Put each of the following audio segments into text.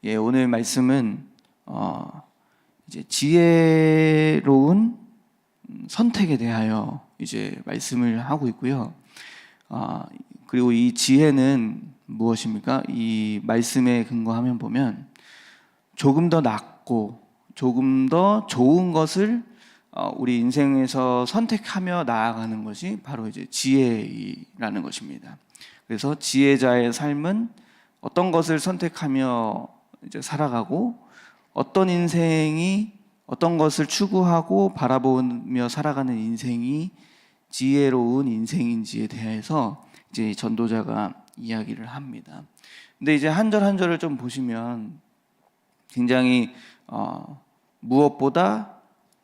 예, 오늘 말씀은 이제 지혜로운 선택에 대하여 이제 말씀을 하고 있고요. 그리고 이 지혜는 무엇입니까? 이 말씀에 근거하면 보면 조금 더 낫고 조금 더 좋은 것을 우리 인생에서 선택하며 나아가는 것이 바로 이제 지혜라는 것입니다. 그래서 지혜자의 삶은 어떤 것을 선택하며 이제 살아가고 어떤 인생이 어떤 것을 추구하고 바라보며 살아가는 인생이 지혜로운 인생인지에 대해서 이제 전도자가 이야기를 합니다. 근데 이제 한 절 한 절을 좀 보시면 굉장히 무엇보다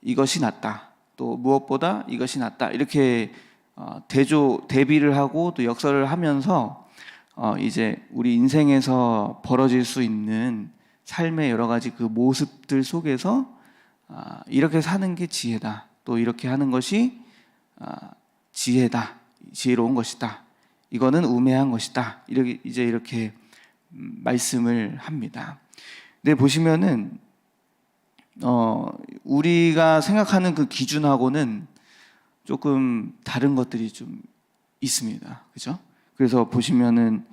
이것이 낫다, 또 무엇보다 이것이 낫다 이렇게 대비를 하고 또 역설을 하면서 이제 우리 인생에서 벌어질 수 있는 삶의 여러 가지 그 모습들 속에서 이렇게 사는 게 지혜다, 또 이렇게 하는 것이 지혜다, 지혜로운 것이다, 이거는 우매한 것이다, 이렇게 말씀을 합니다. 근데 보시면은 우리가 생각하는 그 기준하고는 조금 다른 것들이 좀 있습니다. 그죠? 그래서 보시면은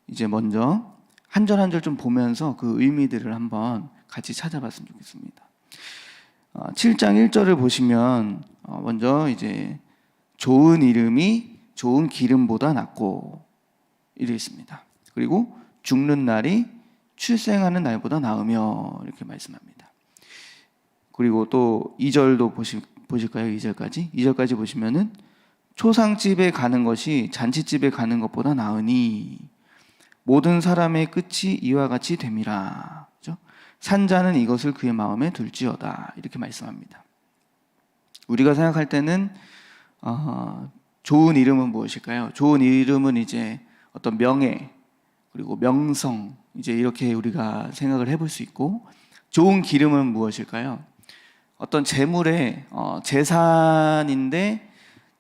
이제 먼저 한 절 한 절 좀 보면서 그 의미들을 한번 같이 찾아봤으면 좋겠습니다. 7장 1절을 보시면 먼저 이제 좋은 이름이 좋은 기름보다 낫고 이렇게 있습니다. 그리고 죽는 날이 출생하는 날보다 나으며 이렇게 말씀합니다. 그리고 또 2절도 보실까요? 2절까지? 2절까지 보시면은 초상집에 가는 것이 잔치집에 가는 것보다 나으니 모든 사람의 끝이 이와 같이 됨이라. 그렇죠? 산자는 이것을 그의 마음에 둘지어다. 이렇게 말씀합니다. 우리가 생각할 때는 좋은 이름은 무엇일까요? 좋은 이름은 이제 어떤 명예, 그리고 명성, 이제 이렇게 우리가 생각을 해볼 수 있고, 좋은 기름은 무엇일까요? 어떤 재물의 재산인데,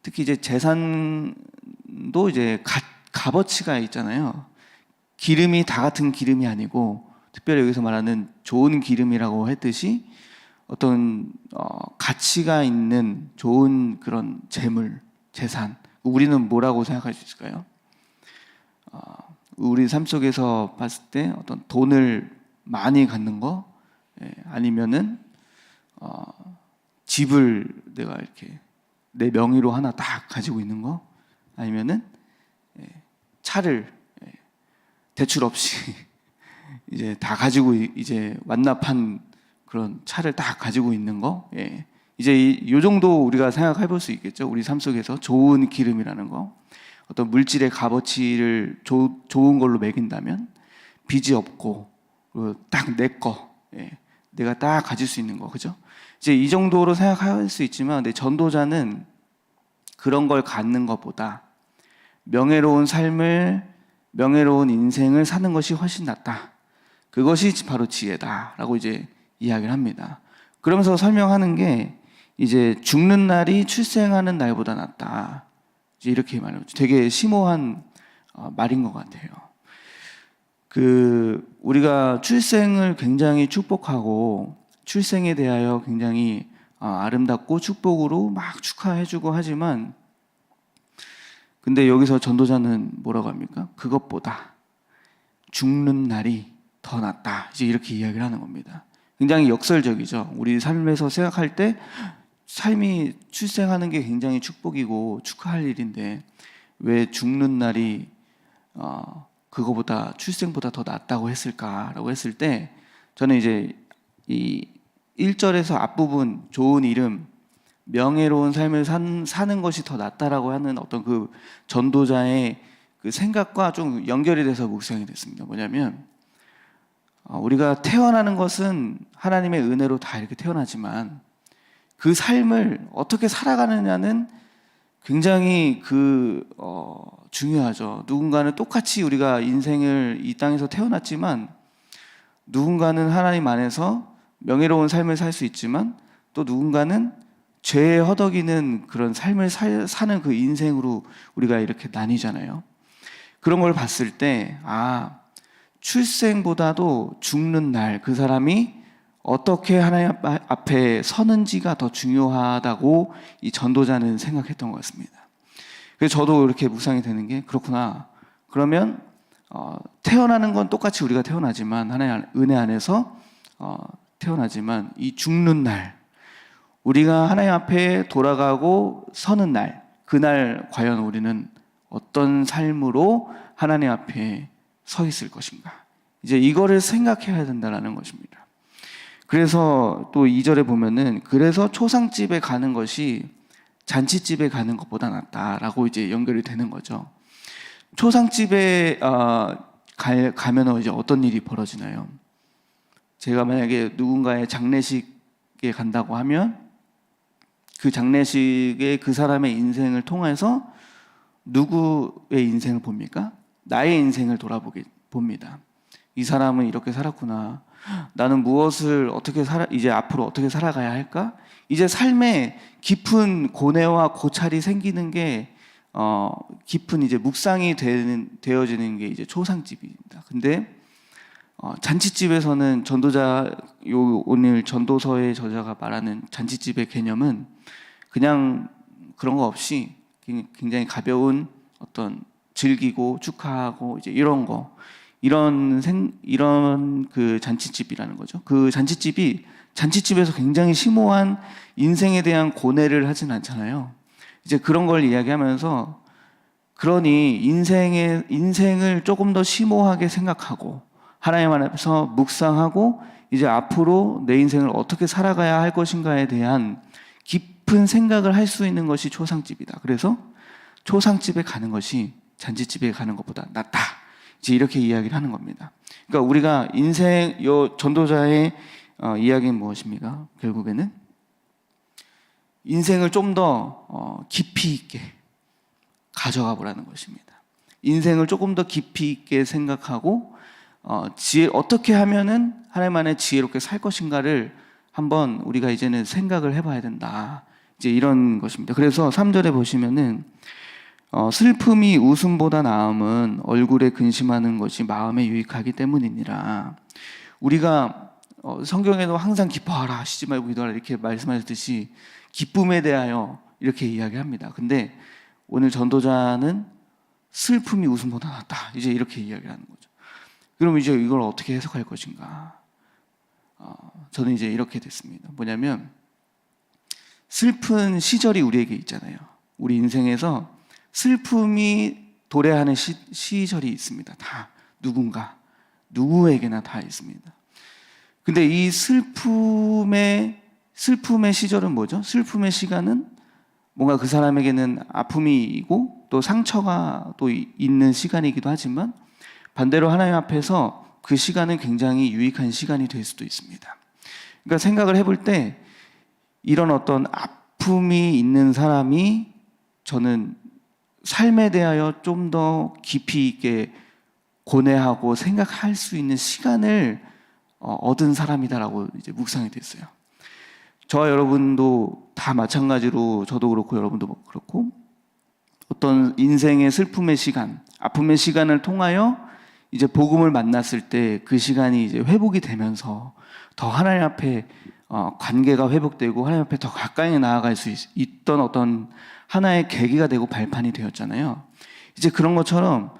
특히 이제 재산도 이제 값어치가 있잖아요. 기름이 다 같은 기름이 아니고, 특별히 여기서 말하는 좋은 기름이라고 했듯이 어떤 가치가 있는 좋은 그런 재물, 재산, 우리는 뭐라고 생각할 수 있을까요? 우리 삶 속에서 봤을 때 어떤 돈을 많이 갖는 거, 아니면은 집을 내가 이렇게 내 명의로 하나 딱 가지고 있는 거, 아니면은 차를 대출 없이 이제 다 가지고 이제 완납한 그런 차를 딱 가지고 있는 거, 이제 요 정도 우리가 생각해 볼 수 있겠죠. 우리 삶 속에서 좋은 기름이라는 거, 어떤 물질의 값어치를 좋은 걸로 매긴다면 빚이 없고 딱 내 거, 내가 딱 가질 수 있는 거, 그죠? 이제 이 정도로 생각할 수 있지만, 내 전도자는 그런 걸 갖는 것보다 명예로운 삶을, 명예로운 인생을 사는 것이 훨씬 낫다. 그것이 바로 지혜다라고 이제 이야기를 합니다. 그러면서 설명하는 게 이제 죽는 날이 출생하는 날보다 낫다. 이제 이렇게 말해요. 되게 심오한 말인 것 같아요. 우리가 출생을 굉장히 축복하고 출생에 대하여 굉장히 아름답고 축복으로 막 축하해주고 하지만, 근데 여기서 전도자는 뭐라고 합니까? 그것보다 죽는 날이 더 낫다. 이제 이렇게 이야기를 하는 겁니다. 굉장히 역설적이죠. 우리 삶에서 생각할 때 삶이 출생하는 게 굉장히 축복이고 축하할 일인데 왜 죽는 날이 그거보다 출생보다 더 낫다고 했을까라고 했을 때, 저는 이제 이 1절에서 앞부분 좋은 이름, 명예로운 삶을 사는 것이 더 낫다라고 하는 어떤 그 전도자의 그 생각과 좀 연결이 돼서 묵상이 됐습니다. 뭐냐면 우리가 태어나는 것은 하나님의 은혜로 다 이렇게 태어나지만 그 삶을 어떻게 살아가느냐는 굉장히 중요하죠. 누군가는 똑같이 우리가 인생을 이 땅에서 태어났지만 누군가는 하나님 안에서 명예로운 삶을 살 수 있지만 또 누군가는 죄에 허덕이는 그런 삶을 사는 그 인생으로 우리가 이렇게 나뉘잖아요. 그런 걸 봤을 때 출생보다도 죽는 날 그 사람이 어떻게 하나님 앞에 서는지가 더 중요하다고 이 전도자는 생각했던 것 같습니다. 그래서 저도 이렇게 묵상이 되는 게 그렇구나. 그러면 태어나는 건 똑같이 우리가 태어나지만 하나님의 은혜 안에서 태어나지만 이 죽는 날 우리가 하나님 앞에 돌아가고 서는 날 그날 과연 우리는 어떤 삶으로 하나님 앞에 서 있을 것인가. 이제 이거를 생각해야 된다는 것입니다. 그래서 또 2절에 보면은 그래서 초상집에 가는 것이 잔치집에 가는 것보다 낫다라고 이제 연결이 되는 거죠. 초상집에 가면 이제 어떤 일이 벌어지나요? 제가 만약에 누군가의 장례식에 간다고 하면 그 장례식에 그 사람의 인생을 통해서 누구의 인생을 봅니까? 나의 인생을 봅니다. 이 사람은 이렇게 살았구나. 나는 무엇을 이제 앞으로 어떻게 살아가야 할까? 이제 삶에 깊은 고뇌와 고찰이 생기는 게 깊은 이제 묵상이 되어지는 게 이제 초상집입니다. 근데 잔치집에서는 오늘 전도서의 저자가 말하는 잔치집의 개념은 그냥 그런 거 없이 굉장히 가벼운 어떤 즐기고 축하하고 이제 이런 그 잔치집이라는 거죠. 그 잔치집에서 굉장히 심오한 인생에 대한 고뇌를 하진 않잖아요. 이제 그런 걸 이야기하면서 그러니 인생을 조금 더 심오하게 생각하고 하나님 앞에서 묵상하고 이제 앞으로 내 인생을 어떻게 살아가야 할 것인가에 대한 깊은 생각을 할 수 있는 것이 초상집이다. 그래서 초상집에 가는 것이 잔치집에 가는 것보다 낫다. 이제 이렇게 이야기를 하는 겁니다. 그러니까 우리가 전도자의 이야기는 무엇입니까? 결국에는 인생을 좀 더 깊이 있게 가져가 보라는 것입니다. 인생을 조금 더 깊이 있게 생각하고 어떻게 하면은 하나님 안에 지혜롭게 살 것인가를 한번 우리가 이제는 생각을 해봐야 된다. 이제 이런 것입니다. 그래서 3절에 보시면은 슬픔이 웃음보다 나음은 얼굴에 근심하는 것이 마음에 유익하기 때문이니라. 우리가 성경에도 항상 기뻐하라 쉬지 말고 기도하라 이렇게 말씀하셨듯이 기쁨에 대하여 이렇게 이야기합니다. 근데 오늘 전도자는 슬픔이 웃음보다 낫다 이제 이렇게 이야기하는 거죠. 그럼 이제 이걸 어떻게 해석할 것인가? 저는 이제 이렇게 됐습니다. 뭐냐면 슬픈 시절이 우리에게 있잖아요. 우리 인생에서 슬픔이 도래하는 시절이 있습니다. 다 누구에게나 다 있습니다. 근데 이 슬픔의 시절은 뭐죠? 슬픔의 시간은 뭔가 그 사람에게는 아픔이고 또 상처가 또 있는 시간이기도 하지만 반대로 하나님 앞에서 그 시간은 굉장히 유익한 시간이 될 수도 있습니다. 그러니까 생각을 해볼 때 이런 어떤 아픔이 있는 사람이 저는 삶에 대하여 좀 더 깊이 있게 고뇌하고 생각할 수 있는 시간을 얻은 사람이다라고 이제 묵상이 됐어요. 저와 여러분도 다 마찬가지로 저도 그렇고 여러분도 그렇고 어떤 인생의 슬픔의 시간, 아픔의 시간을 통하여 이제 복음을 만났을 때 그 시간이 이제 회복이 되면서 더 하나님 앞에 관계가 회복되고 하나님 앞에 더 가까이 나아갈 수 있던 어떤 하나의 계기가 되고 발판이 되었잖아요. 이제 그런 것처럼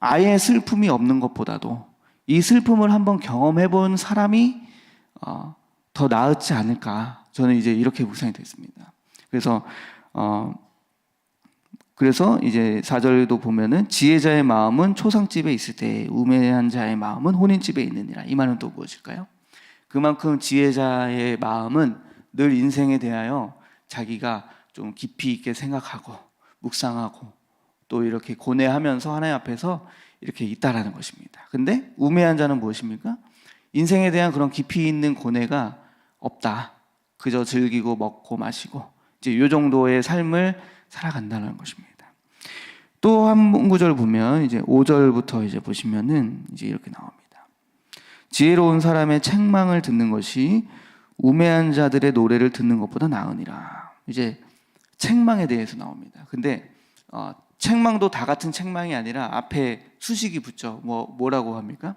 아예 슬픔이 없는 것보다도 이 슬픔을 한번 경험해 본 사람이 더 나았지 않을까. 저는 이제 이렇게 묵상이 됐습니다. 그래서 이제 4절도 보면은 지혜자의 마음은 초상집에 있을 때 우매한 자의 마음은 혼인집에 있느니라. 이 말은 또 무엇일까요? 그만큼 지혜자의 마음은 늘 인생에 대하여 자기가 좀 깊이 있게 생각하고 묵상하고 또 이렇게 고뇌하면서 하나님 앞에서 이렇게 있다라는 것입니다. 근데 우매한 자는 무엇입니까? 인생에 대한 그런 깊이 있는 고뇌가 없다. 그저 즐기고 먹고 마시고 이제 이 정도의 삶을 살아간다는 것입니다. 또 한 구절 보면 이제 5절부터 이제 보시면은 이제 이렇게 나옵니다. 지혜로운 사람의 책망을 듣는 것이 우매한 자들의 노래를 듣는 것보다 나으니라. 이제 책망에 대해서 나옵니다. 근데 책망도 다 같은 책망이 아니라 앞에 수식이 붙죠. 뭐라고 합니까?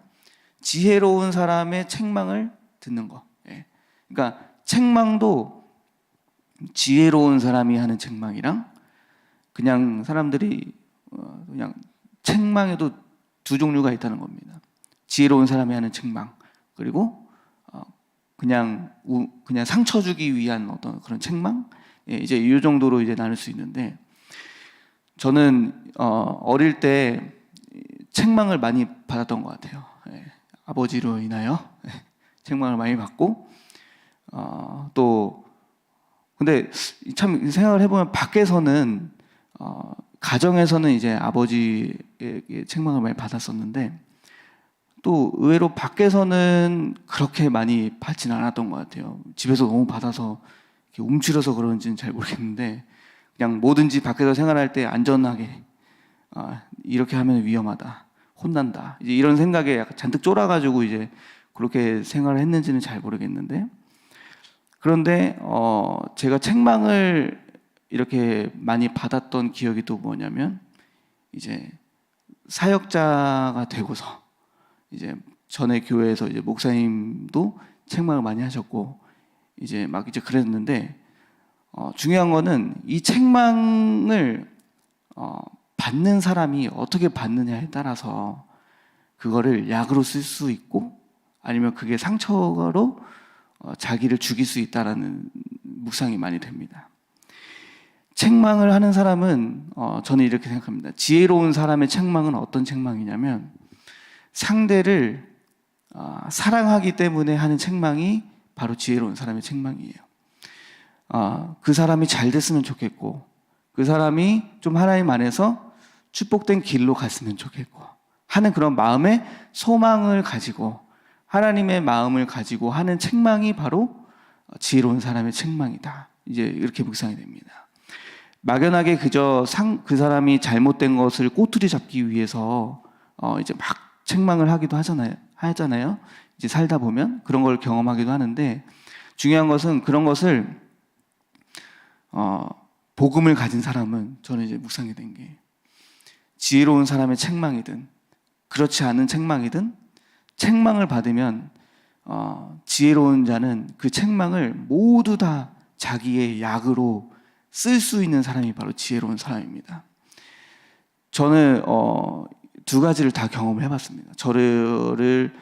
지혜로운 사람의 책망을 듣는 거. 예. 그러니까 책망도 지혜로운 사람이 하는 책망이랑 그냥 사람들이 그냥 책망에도 두 종류가 있다는 겁니다. 지혜로운 사람이 하는 책망, 그리고 그냥 상처 주기 위한 어떤 그런 책망. 예, 이제 이 정도로 이제 나눌 수 있는데, 저는 어릴 때 책망을 많이 받았던 것 같아요. 예, 아버지로 인하여 책망을 많이 받고, 또 근데 참 생각을 해보면 밖에서는 가정에서는 이제 아버지에게 책망을 많이 받았었는데, 또 의외로 밖에서는 그렇게 많이 받지는 않았던 것 같아요. 집에서 너무 받아서 이렇게 움츠려서 그런지는 잘 모르겠는데, 그냥 뭐든지 밖에서 생활할 때 안전하게, 이렇게 하면 위험하다, 혼난다, 이제 이런 생각에 약간 잔뜩 쫄아가지고 이제 그렇게 생활을 했는지는 잘 모르겠는데, 그런데 제가 책망을 이렇게 많이 받았던 기억이 또 뭐냐면, 이제 사역자가 되고서 이제 전에 교회에서 이제 목사님도 책망을 많이 하셨고 이제 그랬는데, 중요한 거는 이 책망을 받는 사람이 어떻게 받느냐에 따라서 그거를 약으로 쓸 수 있고, 아니면 그게 상처로 자기를 죽일 수 있다라는 묵상이 많이 됩니다. 책망을 하는 사람은 저는 이렇게 생각합니다. 지혜로운 사람의 책망은 어떤 책망이냐면, 상대를 사랑하기 때문에 하는 책망이 바로 지혜로운 사람의 책망이에요. 그 사람이 잘 됐으면 좋겠고, 그 사람이 좀 하나님 안에서 축복된 길로 갔으면 좋겠고 하는 그런 마음의 소망을 가지고, 하나님의 마음을 가지고 하는 책망이 바로 지혜로운 사람의 책망이다. 이제 이렇게 묵상이 됩니다. 막연하게 그저 그 사람이 잘못된 것을 꼬투리 잡기 위해서 이제 막 책망을 하기도 하잖아요. 이제 살다 보면 그런 걸 경험하기도 하는데, 중요한 것은 그런 것을 복음을 가진 사람은, 저는 이제 묵상이 된 게, 지혜로운 사람의 책망이든 그렇지 않은 책망이든 책망을 받으면 지혜로운 자는 그 책망을 모두 다 자기의 약으로 쓸 수 있는 사람이 바로 지혜로운 사람입니다. 저는 두 가지를 다 경험을 해봤습니다. 저를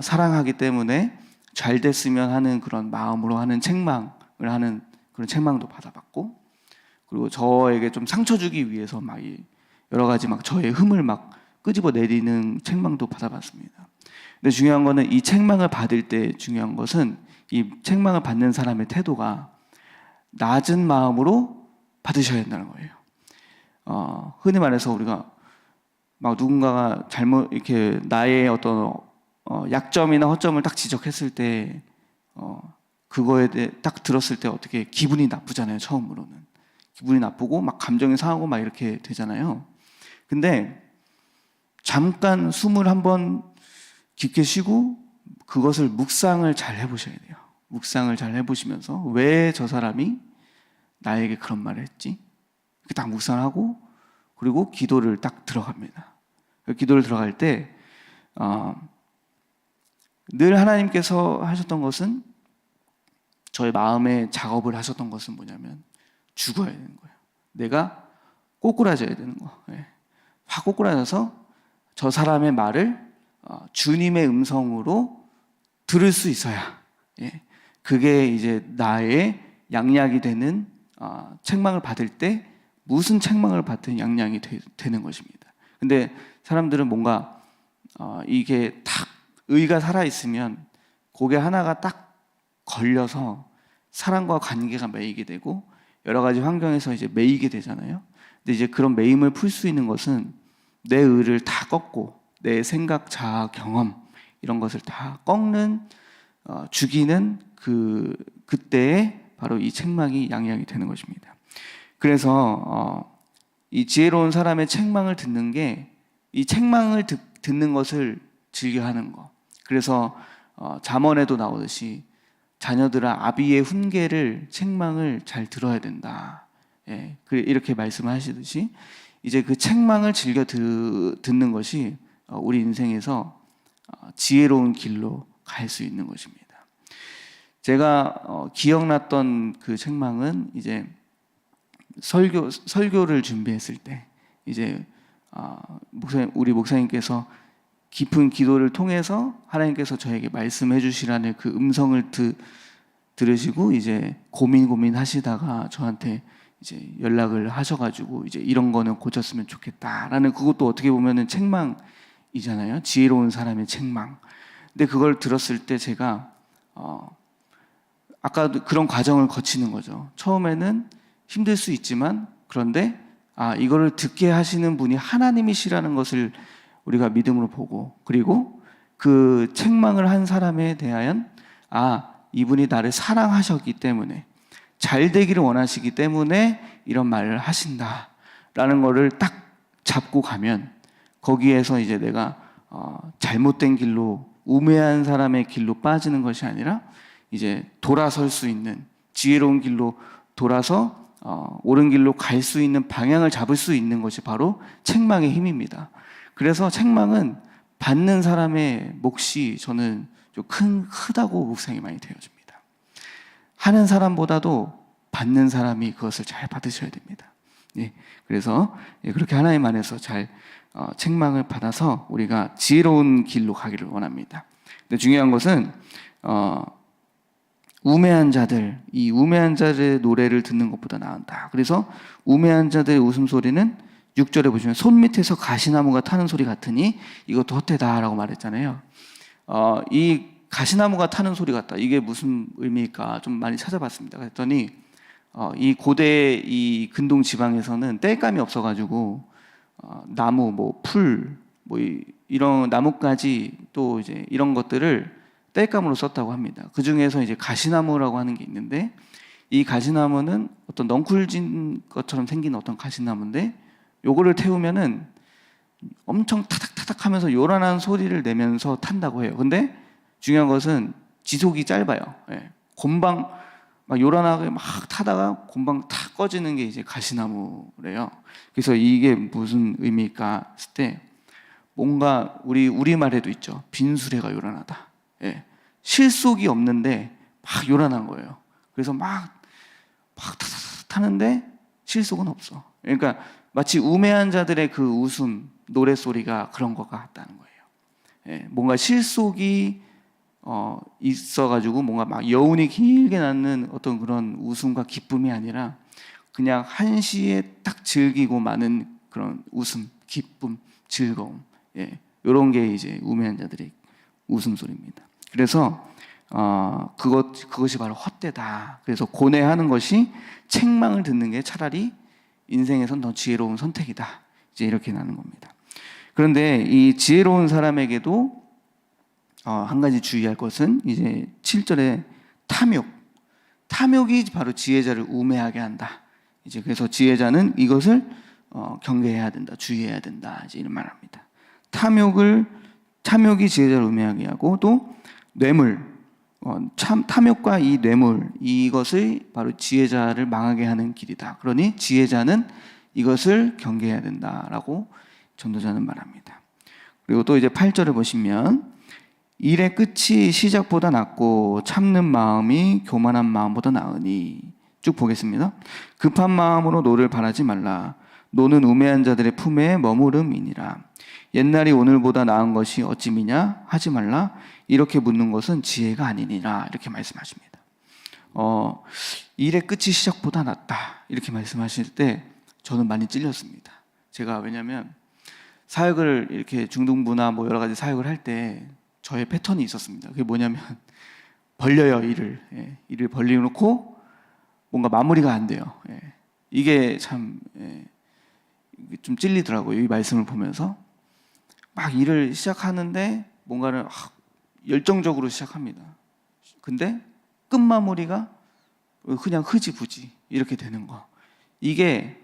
사랑하기 때문에 잘 됐으면 하는 그런 마음으로 하는 책망을 하는 그런 책망도 받아봤고, 그리고 저에게 좀 상처 주기 위해서 막 여러 가지 막 저의 흠을 막 끄집어 내리는 책망도 받아봤습니다. 근데 중요한 거는 이 책망을 받을 때 중요한 것은 이 책망을 받는 사람의 태도가 낮은 마음으로 받으셔야 된다는 거예요. 흔히 말해서 우리가 막 누군가가 잘못 이렇게 나의 어떤 약점이나 허점을 딱 지적했을 때 그거에 대해 딱 들었을 때 어떻게 기분이 나쁘잖아요. 처음으로는 기분이 나쁘고 막 감정이 상하고 막 이렇게 되잖아요. 근데 잠깐 숨을 한번 깊게 쉬고 그것을 묵상을 잘 해보셔야 돼요. 묵상을 잘 해보시면서 왜 저 사람이 나에게 그런 말을 했지? 이렇게 딱 묵상을 하고, 그리고 기도를 딱 들어갑니다. 기도를 들어갈 때 늘 하나님께서 하셨던 것은, 저의 마음에 작업을 하셨던 것은 뭐냐면, 죽어야 되는 거예요. 내가 꼬꾸라져야 되는 거. 확 꼬꾸라져서 저 사람의 말을 주님의 음성으로 들을 수 있어야, 그게 이제 나의 양약이 되는, 책망을 받을 때 무슨 책망을 받든 양양이 되는 것입니다. 근데 사람들은 뭔가 이게 딱 의가 살아있으면 고개 하나가 딱 걸려서 사람과 관계가 매이게 되고 여러 가지 환경에서 이제 매이게 되잖아요. 근데 이제 그런 매임을 풀 수 있는 것은 내 의를 다 꺾고 내 생각, 자아, 경험 이런 것을 다 꺾는, 죽이는 그때에 바로 이 책망이 양양이 되는 것입니다. 그래서 이 지혜로운 사람의 책망을 듣는 게, 이 책망을 듣는 것을 즐겨하는 거. 그래서 잠언에도 나오듯이 자녀들아 아비의 훈계를, 책망을 잘 들어야 된다. 이렇게 말씀하시듯이 이제 그 책망을 즐겨 듣는 것이 우리 인생에서 지혜로운 길로 갈 수 있는 것입니다. 제가 기억났던 그 책망은 이제 설교를 준비했을 때 이제 우리 목사님께서 깊은 기도를 통해서 하나님께서 저에게 말씀해 주시라는 그 음성을 들으시고 이제 고민하시다가 저한테 이제 연락을 하셔가지고 이제 이런 거는 고쳤으면 좋겠다라는, 그것도 어떻게 보면은 책망이잖아요. 지혜로운 사람의 책망. 근데 그걸 들었을 때 제가 아까도 그런 과정을 거치는 거죠. 처음에는 힘들 수 있지만, 그런데 이거를 듣게 하시는 분이 하나님이시라는 것을 우리가 믿음으로 보고, 그리고 그 책망을 한 사람에 대하여 이분이 나를 사랑하셨기 때문에, 잘 되기를 원하시기 때문에 이런 말을 하신다라는 거를 딱 잡고 가면, 거기에서 이제 내가 잘못된 길로, 우매한 사람의 길로 빠지는 것이 아니라 이제 돌아설 수 있는, 지혜로운 길로 돌아서 옳은 길로 갈 수 있는 방향을 잡을 수 있는 것이 바로 책망의 힘입니다. 그래서 책망은 받는 사람의 몫이 저는 좀 크다고 묵상이 많이 되어집니다. 하는 사람보다도 받는 사람이 그것을 잘 받으셔야 됩니다. 예, 그래서 그렇게 하나님 안에서 잘 책망을 받아서 우리가 지혜로운 길로 가기를 원합니다. 근데 중요한 것은 우매한 자들, 이 우매한 자들의 노래를 듣는 것보다 나은다. 그래서 우매한 자들의 웃음소리는 6절에 보시면 손 밑에서 가시나무가 타는 소리 같으니 이것도 헛되다라고 말했잖아요. 이 가시나무가 타는 소리 같다. 이게 무슨 의미일까 좀 많이 찾아봤습니다. 그랬더니 이 고대 이 근동 지방에서는 땔감이 없어가지고 나무, 풀, 이런 나뭇가지 또 이제 이런 것들을 땔감으로 썼다고 합니다. 그 중에서 이제 가시나무라고 하는 게 있는데, 이 가시나무는 어떤 넝쿨진 것처럼 생긴 어떤 가시나무인데, 요거를 태우면은 엄청 타닥타닥 하면서 요란한 소리를 내면서 탄다고 해요. 근데 중요한 것은 지속이 짧아요. 예. 곰방 막 요란하게 막 타다가 곰방 탁 꺼지는 게 이제 가시나무래요. 그래서 이게 무슨 의미일까 했을 때, 뭔가 우리말에도 있죠. 빈수레가 요란하다. 예. 실속이 없는데 막 요란한 거예요. 그래서 막 타는데 실속은 없어. 그러니까 마치 우매한 자들의 그 웃음, 노래소리가 그런 것 같다는 거예요. 예. 뭔가 실속이 있어가지고 뭔가 막 여운이 길게 나는 어떤 그런 웃음과 기쁨이 아니라 그냥 한시에 딱 즐기고 마는 그런 웃음, 기쁨, 즐거움. 예. 이런 게 이제 우매한 자들의 웃음소리입니다. 그래서 그것이 바로 헛되다. 그래서 고뇌하는 것이 책망을 듣는 게 차라리 인생에선 더 지혜로운 선택이다. 이제 이렇게 나는 겁니다. 그런데 이 지혜로운 사람에게도 한 가지 주의할 것은 이제 7절에 탐욕이 바로 지혜자를 우매하게 한다. 이제 그래서 지혜자는 이것을 경계해야 된다, 주의해야 된다. 이제 이런 말합니다. 탐욕이 지혜자를 우매하게 하고, 또 뇌물, 탐욕과 이 뇌물, 이것을 바로 지혜자를 망하게 하는 길이다. 그러니 지혜자는 이것을 경계해야 된다라고 전도자는 말합니다. 그리고 또 이제 8절을 보시면 일의 끝이 시작보다 낫고 참는 마음이 교만한 마음보다 나으니, 쭉 보겠습니다. 급한 마음으로 노를 바라지 말라. 노는 우매한 자들의 품에 머무름이니라. 옛날이 오늘보다 나은 것이 어찌 미냐 하지 말라. 이렇게 묻는 것은 지혜가 아니니라. 이렇게 말씀하십니다. 일의 끝이 시작보다 낫다. 이렇게 말씀하실 때 저는 많이 찔렸습니다. 제가 왜냐하면 사역을 이렇게 중등부나 여러 가지 사역을 할 때 저의 패턴이 있었습니다. 그게 뭐냐면 벌려요, 일을. 예, 일을 벌려놓고 뭔가 마무리가 안 돼요. 예, 이게 참 좀 찔리더라고요. 이 말씀을 보면서 막 일을 시작하는데 뭔가를 열정적으로 시작합니다. 근데 끝마무리가 그냥 흐지부지 이렇게 되는 거. 이게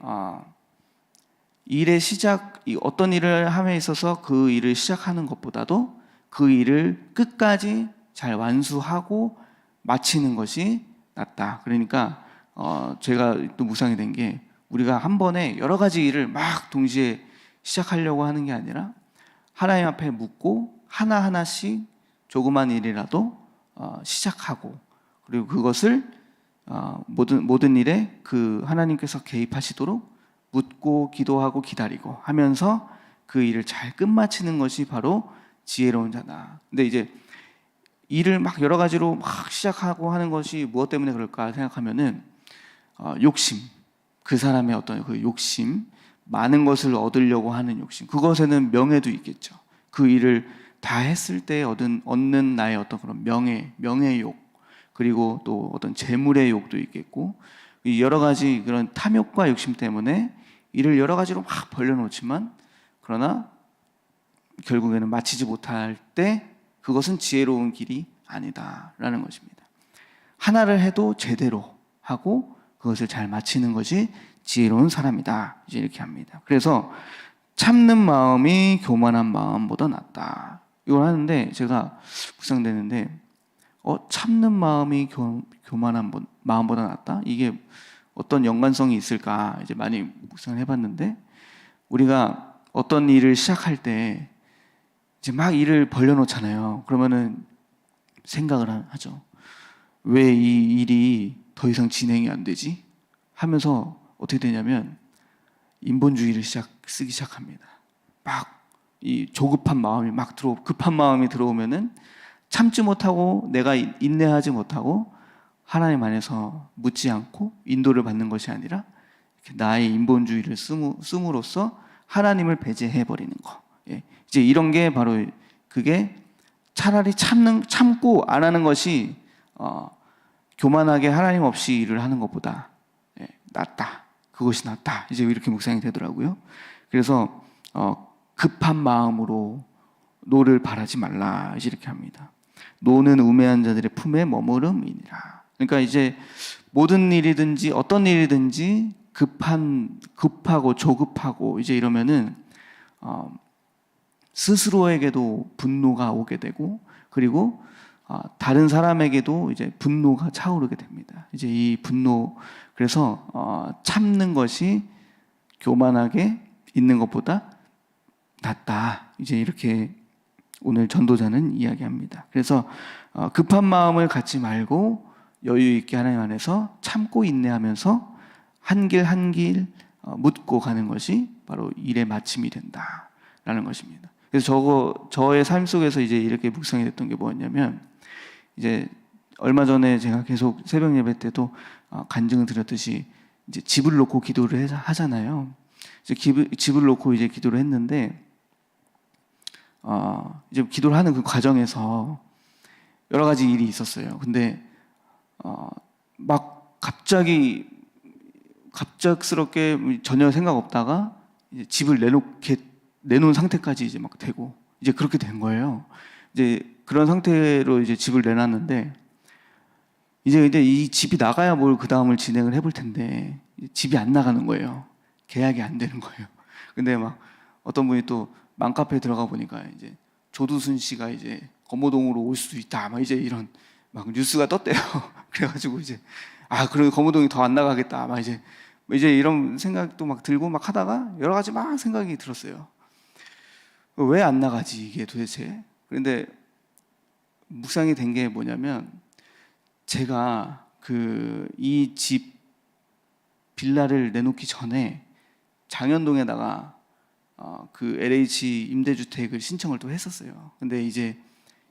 일의 시작, 어떤 일을 함에 있어서 그 일을 시작하는 것보다도 그 일을 끝까지 잘 완수하고 마치는 것이 낫다. 그러니까 제가 또 묵상이 된 게, 우리가 한 번에 여러 가지 일을 막 동시에 시작하려고 하는 게 아니라 하나님 앞에 묻고 하나하나씩 조그만 일이라도 시작하고, 그리고 그것을 모든 일에 그 하나님께서 개입하시도록 묻고 기도하고 기다리고 하면서 그 일을 잘 끝마치는 것이 바로 지혜로운 자다. 근데 이제 일을 막 여러 가지로 막 시작하고 하는 것이 무엇 때문에 그럴까 생각하면은 욕심, 그 사람의 어떤 그 욕심, 많은 것을 얻으려고 하는 욕심, 그것에는 명예도 있겠죠. 그 일을 다 했을 때 얻는 나의 어떤 그런 명예의 욕, 그리고 또 어떤 재물의 욕도 있겠고, 여러 가지 그런 탐욕과 욕심 때문에 일을 여러 가지로 막 벌려놓지만 그러나 결국에는 마치지 못할 때 그것은 지혜로운 길이 아니다라는 것입니다. 하나를 해도 제대로 하고 그것을 잘 마치는 것이 지혜로운 사람이다, 이제 이렇게 합니다. 그래서 참는 마음이 교만한 마음보다 낫다, 이걸 하는데 제가 묵상되는데 참는 마음이 교만한 마음보다 낫다? 이게 어떤 연관성이 있을까 이제 많이 묵상을 해봤는데, 우리가 어떤 일을 시작할 때 이제 막 일을 벌려놓잖아요. 그러면은 생각을 하죠. 왜 이 일이 더 이상 진행이 안 되지? 하면서 어떻게 되냐면 인본주의를 쓰기 시작합니다. 막 이 조급한 마음이 급한 마음이 들어오면은 참지 못하고 내가 인내하지 못하고 하나님 안에서 묻지 않고 인도를 받는 것이 아니라 나의 인본주의를 씀으로써 하나님을 배제해 버리는 거. 이제 이런 게 바로 그게 차라리 참고 안 하는 것이 교만하게 하나님 없이 일을 하는 것보다 낫다. 그것이 낫다. 이제 이렇게 묵상이 되더라고요. 그래서 급한 마음으로 노를 바라지 말라, 이제 이렇게 합니다. 노는 우매한 자들의 품에 머무름이니라. 그러니까 이제 모든 일이든지 어떤 일이든지 급하고 조급하고 이제 이러면은 스스로에게도 분노가 오게 되고, 그리고 다른 사람에게도 이제 분노가 차오르게 됩니다. 이제 이 분노, 그래서 참는 것이 교만하게 있는 것보다 낫다, 이제 이렇게 오늘 전도자는 이야기합니다. 그래서 급한 마음을 갖지 말고 여유 있게 하나님 안에서 참고 인내하면서 한 길 한 길 묻고 가는 것이 바로 일의 마침이 된다라는 것입니다. 그래서 저의 삶 속에서 이제 이렇게 묵상이 됐던 게 뭐였냐면, 이제 얼마 전에 제가 계속 새벽 예배 때도 간증을 드렸듯이 이제 집을 놓고 기도를 하잖아요. 이제 집을 놓고 이제 기도를 했는데 이제 기도를 하는 그 과정에서 여러 가지 일이 있었어요. 근데 막 갑작스럽게 전혀 생각 없다가 이제 집을 내놓은 상태까지 이제 막 되고 이제 그렇게 된 거예요. 이제 그런 상태로 이제 집을 내놨는데 이제 이 집이 나가야 뭘 그 다음을 진행을 해볼 텐데 집이 안 나가는 거예요. 계약이 안 되는 거예요. 근데 막 어떤 분이 또 맘카페에 들어가 보니까 이제 조두순 씨가 이제 거모동으로 올 수도 있다, 막 이제 이런 막 뉴스가 떴대요. 그래가지고 이제 그럼 거모동이 더 안 나가겠다, 막 이제 이런 생각도 막 들고 막 하다가 여러 가지 막 생각이 들었어요. 왜 안 나가지 이게 도대체? 그런데 묵상이 된 게 뭐냐면, 제가 이 집 빌라를 내놓기 전에 장현동에다가 그 LH 임대주택을 신청을 또 했었어요. 근데 이제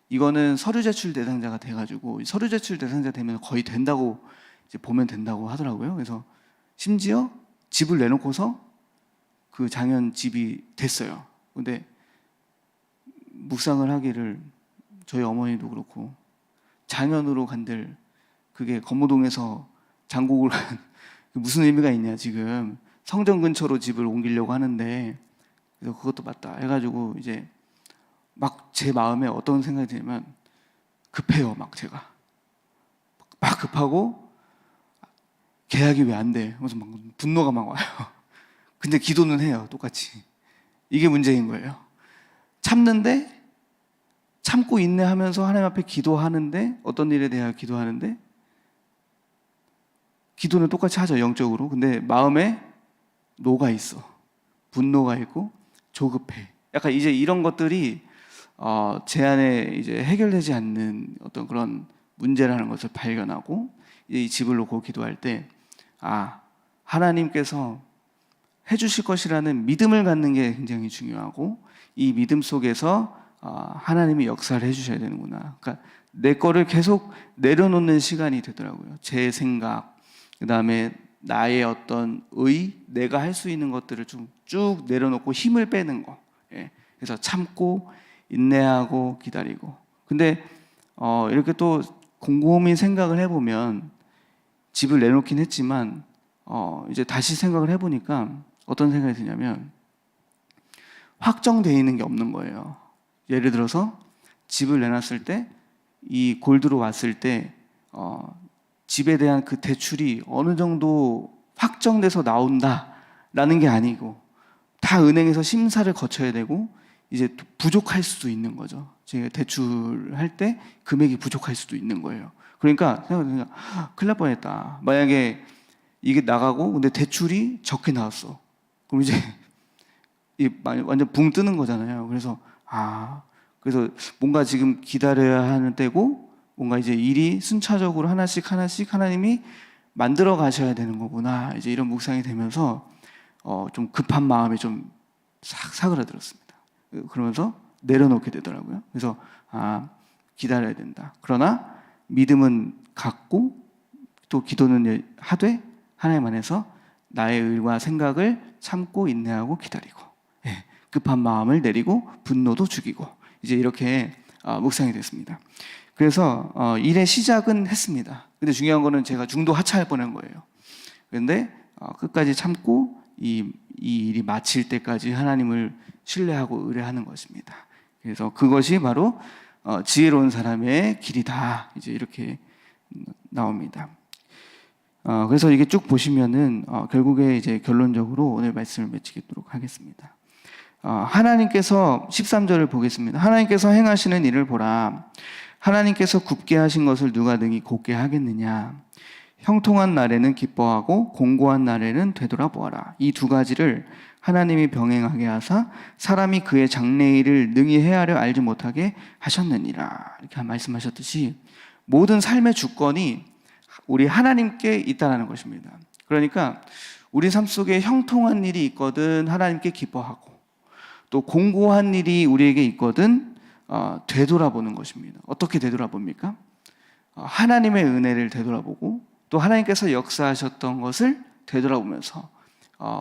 이거는 서류 제출 대상자가 돼가지고 서류 제출 대상자 되면 거의 된다고 이제 보면 된다고 하더라고요. 그래서 심지어 집을 내놓고서 그 장현 집이 됐어요. 근데 묵상을 하기를 저희 어머니도 그렇고 장현으로 간들 그게 검모동에서 장곡을 무슨 의미가 있냐, 지금 성전 근처로 집을 옮기려고 하는데. 그래서 그것도 맞다 해가지고 이제 막 제 마음에 어떤 생각이 들냐면 급해요. 막 제가 막 급하고 계약이 왜 안 돼? 그래서 막 분노가 막 와요. 근데 기도는 해요, 똑같이. 이게 문제인 거예요. 참는데, 참고 인내하면서 하나님 앞에 기도하는데, 어떤 일에 대하여 기도하는데 기도는 똑같이 하죠, 영적으로. 근데 마음에 노가 있어, 분노가 있고 조급해. 약간 이제 이런 것들이 제 안에 이제 해결되지 않는 어떤 그런 문제라는 것을 발견하고 이제 이 집을 놓고 기도할 때 하나님께서 해주실 것이라는 믿음을 갖는 게 굉장히 중요하고 이 믿음 속에서 하나님이 역사를 해주셔야 되는구나. 그러니까 내 거를 계속 내려놓는 시간이 되더라고요. 제 생각, 그 다음에 나의 어떤 내가 할 수 있는 것들을 좀 쭉 내려놓고 힘을 빼는 거. 예. 그래서 참고 인내하고 기다리고. 근데 이렇게 또 곰곰이 생각을 해보면 집을 내놓긴 했지만 이제 다시 생각을 해보니까 어떤 생각이 드냐면 확정되어 있는 게 없는 거예요. 예를 들어서 집을 내놨을 때 이 골드로 왔을 때 집에 대한 그 대출이 어느 정도 확정돼서 나온다라는 게 아니고 다 은행에서 심사를 거쳐야 되고 이제 부족할 수도 있는 거죠. 제가 대출할 때 금액이 부족할 수도 있는 거예요. 그러니까 큰일 날 뻔했다. 만약에 이게 나가고 근데 대출이 적게 나왔어. 그럼 이제 완전 붕 뜨는 거잖아요. 그래서 뭔가 지금 기다려야 하는 때고 뭔가 이제 일이 순차적으로 하나씩 하나님이 만들어 가셔야 되는 거구나. 이제 이런 묵상이 되면서 좀 급한 마음이 좀 싹 사그라들었습니다. 그러면서 내려놓게 되더라고요. 그래서 기다려야 된다. 그러나 믿음은 갖고 또 기도는 하되 하나님 안에서 나의 의와 생각을 참고 인내하고 기다리고 급한 마음을 내리고 분노도 죽이고 이제 이렇게 묵상이 됐습니다. 그래서 일의 시작은 했습니다. 근데 중요한 거는 제가 중도 하차할 뻔한 거예요. 그런데 끝까지 참고 이 일이 마칠 때까지 하나님을 신뢰하고 의뢰하는 것입니다. 그래서 그것이 바로 지혜로운 사람의 길이다. 이제 이렇게 나옵니다. 그래서 이게 쭉 보시면은 결국에 이제 결론적으로 오늘 말씀을 맺히도록 하겠습니다. 하나님께서 13절을 보겠습니다. 하나님께서 행하시는 일을 보라. 하나님께서 굽게 하신 것을 누가 능히 곧게 하겠느냐. 형통한 날에는 기뻐하고 공고한 날에는 되돌아보아라. 이 두 가지를 하나님이 병행하게 하사 사람이 그의 장래일을 능히 헤아려 알지 못하게 하셨느니라. 이렇게 말씀하셨듯이 모든 삶의 주권이 우리 하나님께 있다는 것입니다. 그러니까 우리 삶 속에 형통한 일이 있거든 하나님께 기뻐하고 또 공고한 일이 우리에게 있거든 되돌아보는 것입니다. 어떻게 되돌아봅니까? 하나님의 은혜를 되돌아보고 또 하나님께서 역사하셨던 것을 되돌아보면서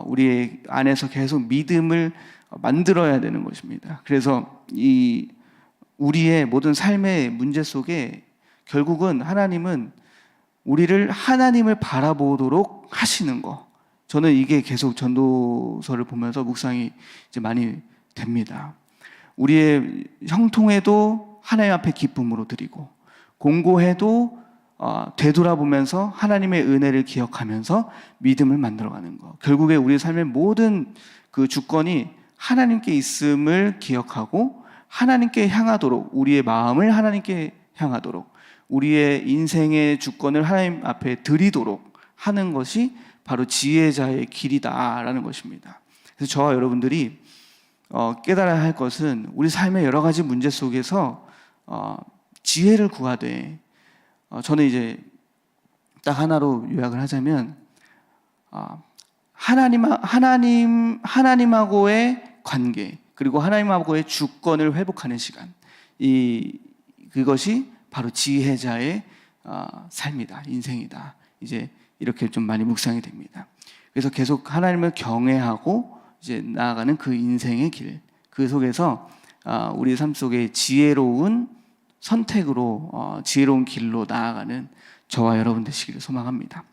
우리 안에서 계속 믿음을 만들어야 되는 것입니다. 그래서 우리의 모든 삶의 문제 속에 결국은 하나님은 우리를 하나님을 바라보도록 하시는 거. 저는 이게 계속 전도서를 보면서 묵상이 이제 많이 됩니다. 우리의 형통에도 하나님 앞에 기쁨으로 드리고 공고해도 되돌아보면서 하나님의 은혜를 기억하면서 믿음을 만들어가는 것. 결국에 우리 삶의 모든 그 주권이 하나님께 있음을 기억하고 하나님께 향하도록 우리의 마음을 하나님께 향하도록 우리의 인생의 주권을 하나님 앞에 드리도록 하는 것이 바로 지혜자의 길이다라는 것입니다. 그래서 저와 여러분들이 깨달아야 할 것은 우리 삶의 여러 가지 문제 속에서 지혜를 구하되 저는 이제 딱 하나로 요약을 하자면 하나님하고의 관계 그리고 하나님하고의 주권을 회복하는 시간 그것이 바로 지혜자의 삶이다 인생이다 이제 이렇게 좀 많이 묵상이 됩니다. 그래서 계속 하나님을 경외하고 이제 나아가는 그 인생의 길 그 속에서 우리 삶 속에 지혜로운 선택으로 지혜로운 길로 나아가는 저와 여러분 되시기를 소망합니다.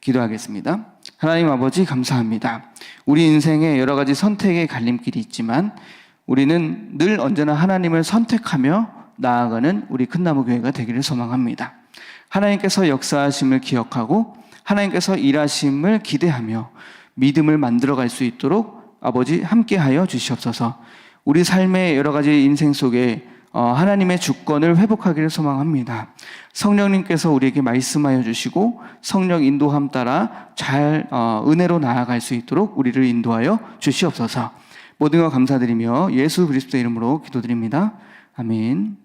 기도하겠습니다. 하나님 아버지 감사합니다. 우리 인생에 여러 가지 선택의 갈림길이 있지만 우리는 늘 언제나 하나님을 선택하며 나아가는 우리 큰나무 교회가 되기를 소망합니다. 하나님께서 역사하심을 기억하고 하나님께서 일하심을 기대하며 믿음을 만들어갈 수 있도록 아버지 함께하여 주시옵소서. 우리 삶의 여러 가지 인생 속에 하나님의 주권을 회복하기를 소망합니다. 성령님께서 우리에게 말씀하여 주시고 성령 인도함 따라 잘 은혜로 나아갈 수 있도록 우리를 인도하여 주시옵소서. 모든 것 감사드리며 예수 그리스도의 이름으로 기도드립니다. 아멘.